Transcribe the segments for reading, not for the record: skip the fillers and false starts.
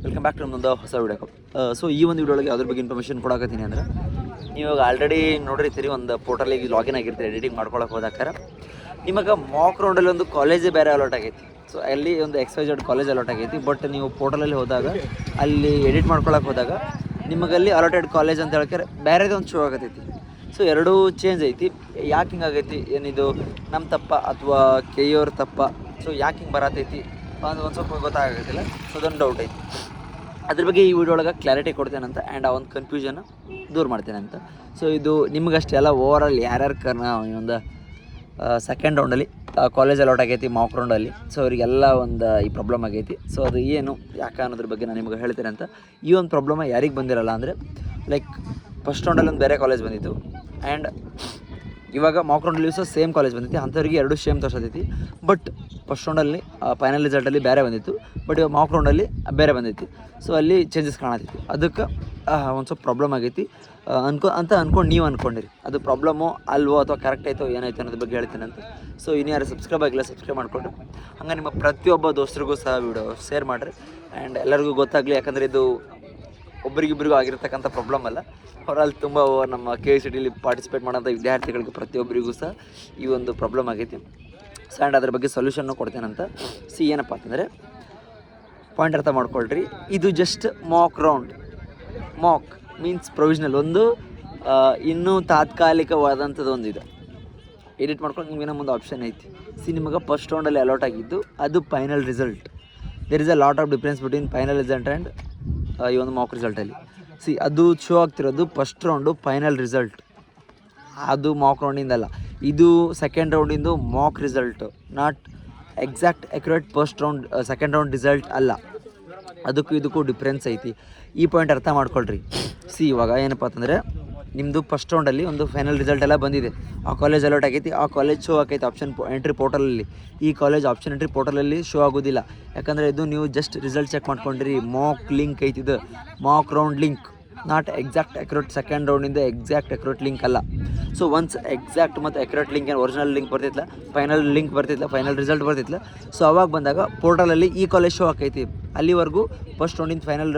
Welcome back to ನಮ್ಮದೊಂದು ಹೊಸ video. So ಈ ಒಂದು ವಿಡಿಯೋ ಒಳಗೆ ಅದ್ರ ಬಗ್ಗೆ ಇನ್ಫಾರ್ಮೇಷನ್ ಕೊಡಕತ್ತೀನಿ ಅಂದ್ರೆ, ನೀವು ಆಲ್ರೆಡಿ ನೋಡಿರ್ತೀರಿ, ಒಂದು ಪೋರ್ಟಲಿಗೆ ಲಾಗಿನ್ ಆಗಿರ್ತೀರಿ ಎಡಿಟಿಂಗ್ ಮಾಡ್ಕೊಳಕ್ಕೆ ಹೋದಾಕಾರ ನಿಮಗೆ ಮಾಕ್ ರೌಂಡಲ್ಲಿ ಒಂದು ಕಾಲೇಜೇ ಬೇರೆ ಅಲಾಟ್ ಆಗೈತಿ. ಸೊ ಅಲ್ಲಿ ಒಂದು XYZ ಕಾಲೇಜ್ ಅಲಾಟ್ ಆಗೈತಿ. ಬಟ್ ನೀವು ಪೋರ್ಟಲಲ್ಲಿ ಹೋದಾಗ ಅಲ್ಲಿ ಎಡಿಟ್ ಮಾಡ್ಕೊಳಕ್ಕೆ ಹೋದಾಗ ನಿಮಗಲ್ಲಿ ಅಲಾಟೆಡ್ ಕಾಲೇಜ್ ಅಂತ ಹೇಳ್ತಾರೆ ಬೇರೆದೇ ಒಂದು ಶೋ ಆಗತೈತಿ. ಸೊ ಎರಡೂ ಚೇಂಜ್ ಐತಿ. ಯಾಕೆ ಹಿಂಗೆ ಆಗೈತಿ, ಏನಿದು ನಮ್ಮ ತಪ್ಪ ಅಥವಾ ಕೆಯ್ಯೋರ ತಪ್ಪ? ಸೊ ಯಾಕೆ ಹಿಂಗೆ ಬರತೈತಿ ಒಂದು ಸ್ವಲ್ಪ ಗೊತ್ತಾಗತ್ತಿಲ್ಲ. ಸೊ ಅದೊಂದು ಡೌಟ್ ಐತಿ. ಅದ್ರ ಬಗ್ಗೆ ಈ ವಿಡಿಯೋ ಒಳಗೆ ಕ್ಲಾರಿಟಿ ಕೊಡ್ತೇನಂತ ಆ್ಯಂಡ್ ಆ ಒಂದು ಕನ್ಫ್ಯೂಷನ್ ದೂರ ಮಾಡ್ತೇನೆ ಅಂತ. ಸೊ ಇದು ನಿಮಗಷ್ಟೆಲ್ಲ ಓವರ್ ಆಲ್ ಯಾರ್ಯಾರು ಒಂದು ಸೆಕೆಂಡ್ ರೌಂಡಲ್ಲಿ ಕಾಲೇಜ್ ಅಲಾಟ್ ಆಗೈತಿ ಮಾಕ್ ರೌಂಡಲ್ಲಿ, ಸೊ ಅವರಿಗೆಲ್ಲ ಒಂದು ಈ ಪ್ರಾಬ್ಲಮ್ ಆಗೈತಿ. ಸೊ ಅದು ಏನು ಯಾಕೆ ಅನ್ನೋದ್ರ ಬಗ್ಗೆ ನಾನು ನಿಮಗೆ ಹೇಳ್ತೇನೆ ಅಂತ. ಈ ಒಂದು ಪ್ರಾಬ್ಲಮ್ ಯಾರಿಗೆ ಬಂದಿರಲ್ಲ ಅಂದರೆ, ಲೈಕ್ ಫಸ್ಟ್ ರೌಂಡಲ್ಲಿ ಒಂದು ಬೇರೆ ಕಾಲೇಜ್ ಬಂದಿತ್ತು ಆ್ಯಂಡ್ ಇವಾಗ ಮಾಕ್ ರೌಂಡಲ್ಲಿ ಸಹ ಸೇಮ್ ಕಾಲೇಜ್ ಬಂದಿತ್ತು. ಅಂಥವ್ರಿಗೆ ಎರಡು ಸೇಮ್ ತೋರಿಸತೈತಿ. ಬಟ್ ಫಸ್ಟ್ ರೌಂಡಲ್ಲಿ ಫೈನಲ್ ರಿಸಲ್ಟಲ್ಲಿ ಬೇರೆ ಬಂದಿತ್ತು, ಬಟ್ ಇವಾಗ ಮಾಕ್ ರೌಂಡಲ್ಲಿ ಬೇರೆ ಬಂದೈತಿ. ಸೊ ಅಲ್ಲಿ ಚೇಂಜಸ್ ಕಾಣತೈತಿ. ಅದಕ್ಕೆ ಒಂದು ಸ್ವಲ್ಪ ಪ್ರಾಬ್ಲಮ್ ಆಗೈತಿ ಅಂದ್ಕೊಂಡು ನೀವು ಅಂದ್ಕೊಂಡಿರಿ. ಅದು ಪ್ರಾಬ್ಲಮ್ಮು ಅಲ್ವೋ ಅಥವಾ ಕರೆಕ್ಟ್ ಆಯಿತೋ ಏನಾಯ್ತು ಅನ್ನೋದ್ರ ಬಗ್ಗೆ ಹೇಳ್ತೀನಿ ಅಂತ. ಸೊ ಇನ್ನು ಯಾರು ಸಬ್ಸ್ಕ್ರೈಬ್ ಆಗಿಲ್ಲ ಸಬ್ಸ್ಕ್ರೈಬ್ ಮಾಡಿಕೊಂಡ್ರಿ, ಹಂಗೆ ನಿಮ್ಮ ಪ್ರತಿಯೊಬ್ಬ ದೋಸ್ತರಿಗೂ ಸಹ ವಿಡಿಯೋ ಶೇರ್ ಮಾಡಿರಿ ಆ್ಯಂಡ್ ಎಲ್ಲರಿಗೂ ಗೊತ್ತಾಗಲಿ. ಯಾಕಂದರೆ ಇದು ಒಬ್ರಿಗಿಬ್ರಿಗೂ ಆಗಿರ್ತಕ್ಕಂಥ ಪ್ರಾಬ್ಲಮ್ ಅಲ್ಲ. ಅವರಲ್ಲಿ ತುಂಬ ನಮ್ಮ KCTಲಿ ಪಾರ್ಟಿಸಿಪೇಟ್ ಮಾಡೋಂಥ ವಿದ್ಯಾರ್ಥಿಗಳಿಗೆ ಪ್ರತಿಯೊಬ್ಬರಿಗೂ ಸಹ ಈ ಒಂದು ಪ್ರಾಬ್ಲಮ್ ಆಗೈತಿ. ಸೊ ಆ್ಯಂಡ್ ಅದ್ರ ಬಗ್ಗೆ ಸೊಲ್ಯೂಷನ್ನು ಕೊಡ್ತೇನಂತ. ಏನಪ್ಪ ಅಂತಂದರೆ, ಪಾಯಿಂಟ್ ಅರ್ಥ ಮಾಡ್ಕೊಳ್ರಿ. ಇದು just mock round. Mock means provisional, ಒಂದು ಇನ್ನೂ ತಾತ್ಕಾಲಿಕವಾದಂಥದ್ದು ಒಂದಿದೆ. ಎಡಿಟ್ ಮಾಡ್ಕೊಂಡು ನಿಮಗೇನೋ ಒಂದು ಆಪ್ಷನ್ ಐತಿ. ನಿಮಗೆ ಫಸ್ಟ್ ರೌಂಡಲ್ಲಿ ಅಲಾಟ್ ಆಗಿದ್ದು ಅದು final result. There is a lot of difference between final result and ಈ ಒಂದು ಮಾಕ್ ರಿಸಲ್ಟಲ್ಲಿ. ಅದು ಶೋ ಆಗ್ತಿರೋದು ಫಸ್ಟ್ ರೌಂಡು ಫೈನಲ್ ರಿಸಲ್ಟ್, ಅದು ಮಾಕ್ ರೌಂಡಿಂದಲ್ಲ. ಇದು ಸೆಕೆಂಡ್ ರೌಂಡಿಂದು mock result, not exact accurate first round second round result ಅಲ್ಲ. ಅದಕ್ಕೂ ಇದಕ್ಕೂ ಡಿಫ್ರೆನ್ಸ್ ಐತಿ. ಈ ಪಾಯಿಂಟ್ ಅರ್ಥ ಮಾಡ್ಕೊಳ್ರಿ. ಇವಾಗ ಏನಪ್ಪ ಅಂತಂದರೆ, ನಿಮ್ಮದು ಫಸ್ಟ್ ರೌಂಡಲ್ಲಿ ಒಂದು ಫೈನಲ್ ರಿಸಲ್ಟ್ ಎಲ್ಲ ಬಂದಿದೆ, ಆ ಕಾಲೇಜ್ ಅಲಾಟ್ ಆಗೈತಿ, ಆ ಕಾಲೇಜ್ ಶೋ ಆಗೈತಿ ಆಪ್ಷನ್ ಎಂಟ್ರಿ ಪೋರ್ಟಲಲ್ಲಿ. ಈ ಕಾಲೇಜ್ ಆಪ್ಷನ್ ಎಂಟ್ರಿ ಪೋರ್ಟಲಲ್ಲಿ ಶೋ ಆಗೋದಿಲ್ಲ. ಯಾಕಂದರೆ ಇದು ನೀವು ಜಸ್ಟ್ ರಿಸಲ್ಟ್ ಚೆಕ್ ಮಾಡ್ಕೊಂಡ್ರಿ. ಮಾಕ್ ಲಿಂಕ್ ಐತಿ, ಇದು mock round link, not exact accurate second ರೌಂಡಿಂದ ಎಕ್ಸಾಕ್ಟ್ ಅಕ್ಯುರೇಟ್ ಲಿಂಕ್ ಅಲ್ಲ. ಸೊ ಒನ್ಸ್ ಎಕ್ಸಾಕ್ಟ್ ಮತ್ತು ಅಕ್ಯುರೇಟ್ ಲಿಂಕ್ ಏನು ಒರಿಜಿನಲ್ ಲಿಂಕ್ ಬರ್ತಿತ್ತಲ್ಲ, ಫೈನಲ್ ಲಿಂಕ್ ಬರ್ತಿತ್ತಲ್ಲ, ಫೈನಲ್ ರಿಸಲ್ಟ್ ಬರ್ತಿತ್ತಲ್ಲ, ಸೊ ಅವಾಗ ಬಂದಾಗ ಪೋರ್ಟಲಲ್ಲಿ ಈ ಕಾಲೇಜ್ ಶೋ ಆಕೈತಿ. ಅಲ್ಲಿವರೆಗೂ ಫಸ್ಟ್ ರೌಂಡಿಂದ ಫೈನಲ್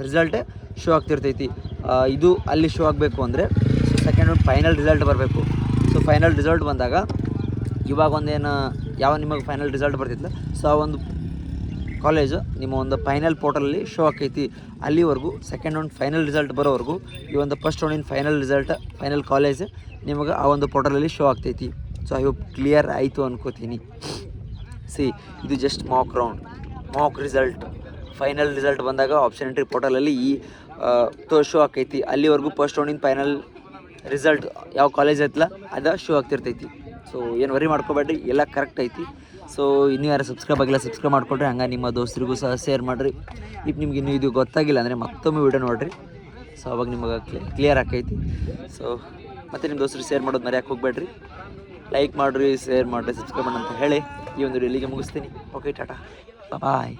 ರಿಸಲ್ಟೇ ಶೋ ಆಗ್ತಿರ್ತೈತಿ. ಇದು ಅಲ್ಲಿ ಶೋ ಆಗಬೇಕು ಅಂದರೆ ಸೆಕೆಂಡ್ ರೌಂಡ್ ಫೈನಲ್ ರಿಸಲ್ಟ್ ಬರಬೇಕು. ಸೊ ಫೈನಲ್ ರಿಸಲ್ಟ್ ಬಂದಾಗ ಇವಾಗ ಒಂದೇನು ಯಾವ ನಿಮಗೆ ಫೈನಲ್ ರಿಸಲ್ಟ್ ಬರ್ತಿತ್ತಲ್ಲ, ಸೊ ಆ ಒಂದು ಕಾಲೇಜು ನಿಮ್ಮ ಒಂದು ಫೈನಲ್ ಪೋರ್ಟಲಲ್ಲಿ ಶೋ ಆಕೈತಿ. ಅಲ್ಲಿವರೆಗೂ ಸೆಕೆಂಡ್ ರೌಂಡ್ ಫೈನಲ್ ರಿಸಲ್ಟ್ ಬರೋವರೆಗೂ ಈ ಒಂದು ಫಸ್ಟ್ ರೌಂಡಿನ ಫೈನಲ್ ರಿಸಲ್ಟ್ ಫೈನಲ್ ಕಾಲೇಜ್ ನಿಮಗೆ ಆ ಒಂದು ಪೋರ್ಟಲಲ್ಲಿ ಶೋ ಆಗ್ತೈತಿ. ಸೊ ಐ ಹೋಪ್ ಕ್ಲಿಯರ್ ಆಯಿತು ಅನ್ಕೋತೀನಿ. ಇದು just mock round. Mock result final result ಬಂದಾಗ ಆಪ್ಷನ್ ಎಂಟ್ರಿ ಪೋರ್ಟಲಲ್ಲಿ ಈ ಶೋ ಆಕೈತಿ. ಅಲ್ಲಿವರೆಗೂ ಫಸ್ಟ್ ರೌಂಡಿನ ಫೈನಲ್ ರಿಸಲ್ಟ್ ಯಾವ ಕಾಲೇಜ್ ಐತಲ್ಲ ಅದು ಶೋ ಆಗ್ತಿರ್ತೈತಿ. ಸೊ ಏನು ವರಿ ಮಾಡ್ಕೋಬೇಡ್ರಿ, ಎಲ್ಲ ಕರೆಕ್ಟ್ ಐತಿ. ಸೊ ಇನ್ನೂ ಯಾರು ಸಬ್ಸ್ಕ್ರೈಬ್ ಆಗಿಲ್ಲ ಸಬ್ಸ್ಕ್ರೈಬ್ ಮಾಡ್ಕೊಳ್ರಿ, ಹಂಗೆ ನಿಮ್ಮ ದೋಸ್ತರಿಗೂ ಸಹ ಶೇರ್ ಮಾಡಿರಿ. ಈಗ ನಿಮ್ಗೆ ಇನ್ನೂ ಇದು ಗೊತ್ತಾಗಿಲ್ಲ ಅಂದರೆ ಮತ್ತೊಮ್ಮೆ ವಿಡಿಯೋ ನೋಡಿರಿ. ಸೊ ಅವಾಗ ನಿಮಗೆ ಕ್ಲಿಯರ್ ಆಕೈತಿ. ಸೊ ಮತ್ತು ನಿಮ್ಮ ದೋಸ್ತರು ಶೇರ್ ಮಾಡೋದು ಮರ್ಯಾಕೆ ಹೋಗ್ಬೇಡ್ರಿ. ಲೈಕ್ ಮಾಡಿರಿ, ಶೇರ್ ಮಾಡಿರಿ, ಸಬ್ಸ್ಕ್ರೈಬ್ ಮಾಡಿ ಅಂತ ಹೇಳಿ ಈ ಒಂದು ವಿಡಿಯೋ ಇಲ್ಲಿಗೆ ಮುಗಿಸ್ತೀನಿ. ಓಕೆ, ಟಾಟಾ, ಬಾಯ್.